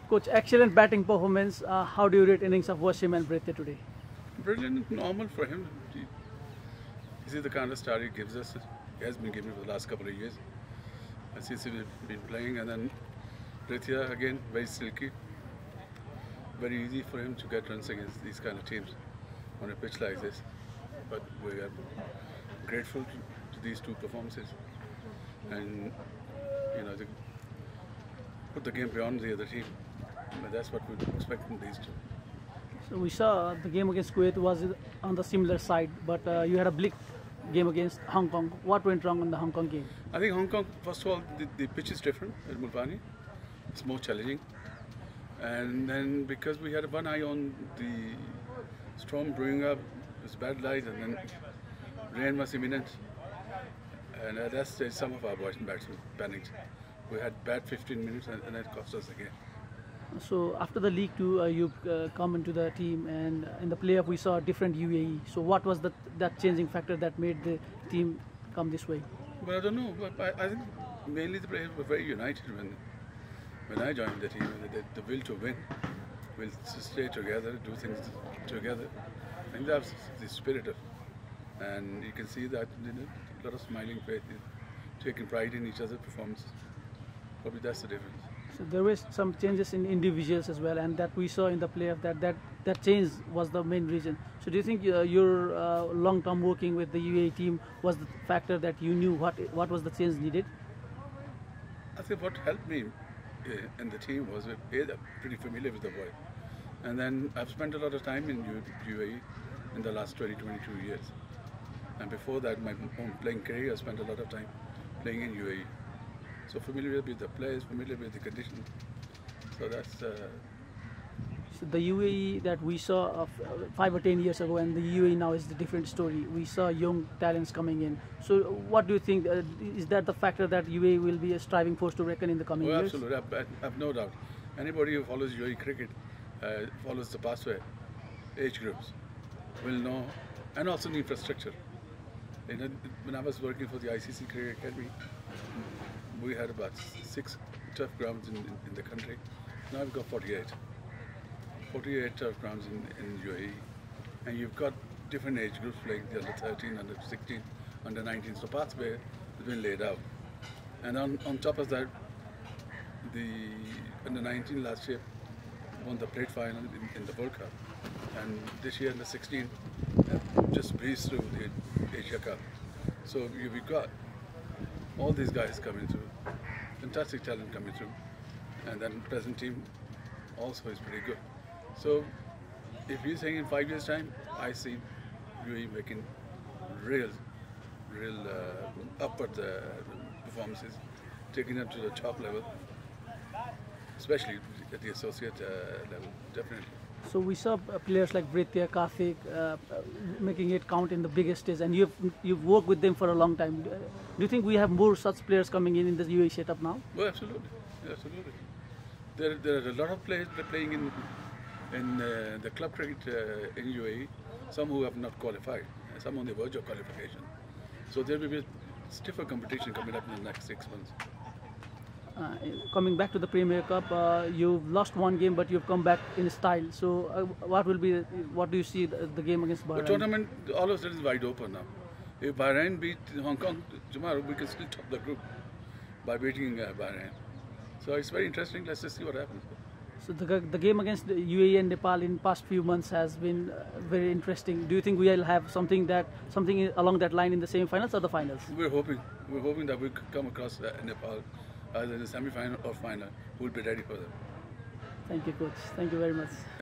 Coach, excellent batting performance. How do you rate innings of Wasim and Britya today? Brilliant, normal for him. This is the kind of start he gives us. He has been giving for the last couple of years. ACC we've been playing, and then Britya again very silky. Very easy for him to get runs against these kind of teams on a pitch like this. But we are grateful to these two performances, and they put the game beyond the other team. But that's what we expect from these two. So we saw the game against Kuwait was on the similar side, but you had a bleak game against Hong Kong. What went wrong in the Hong Kong game? I think Hong Kong, first of all, the pitch is different at Mulvani. It's more challenging. And then because we had one eye on the storm brewing up, it was bad light, and then rain was imminent. And at that stage, some of our batsmen panicked. We had bad 15 minutes, and that cost us again. So after the League 2, you've come into the team, and in the playoff we saw a different UAE. So what was that changing factor that made the team come this way? But I don't know. I think mainly the players were very united when I joined the team. The will to win, will to stay together, do things together. I think that's the spirit of, and you can see that a lot of smiling faces, taking pride in each other's performances. Probably that's the difference. So there were some changes in individuals as well, and that we saw in the playoff that change was the main reason. So do you think your long-term working with the UAE team was the factor that you knew what was the change needed? I think what helped me in the team was I'm pretty familiar with the boy, and then I've spent a lot of time in UAE in the last 22 years, and before that my own playing career I spent a lot of time playing in UAE. So familiar with the players, familiar with the conditions. So that's. So the UAE that we saw 5 or 10 years ago, and the UAE now is a different story. We saw young talents coming in. So what do you think? Is that the factor that UAE will be a striving force to reckon in the coming years? Absolutely. I have no doubt. Anybody who follows UAE cricket, follows the pathway, age groups, will know, and also the infrastructure. When I was working for the ICC Cricket Academy, we had about 6 turf grounds in the country. Now we've got 48. 48 turf grounds in UAE. And you've got different age groups playing, the under 13, under 16, under 19. So pathway has been laid out. And on top of that, the under 19 last year won the plate final in the World Cup. And this year under 16 just breezed through the Asia Cup. So we've got all these guys coming through, fantastic talent coming through, and then present team also is pretty good. So if you're saying in 5 years' time, I see UAE making real upward performances, taking them to the top level, especially at the associate level, definitely. So we saw players like Britya, Karthik making it count in the biggest stage, and you've worked with them for a long time. Do you think we have more such players coming in the UAE setup now? Oh, absolutely, absolutely. There are a lot of players playing in the club cricket in UAE. Some who have not qualified, some on the verge of qualification. So there will be stiffer competition coming up in the next 6 months. Coming back to the Premier Cup, you've lost one game, but you've come back in style. So, what do you see the game against Bahrain? The tournament, all of that is wide open now. If Bahrain beat Hong Kong tomorrow, we can still top the group by beating Bahrain. So it's very interesting. Let's just see what happens. So the game against the UAE and Nepal in past few months has been very interesting. Do you think we'll have something along that line in the semi-finals or the finals? We're hoping that we could come across Nepal either in the semi-final or final. We'll be ready for them. Thank you, Coach. Thank you very much.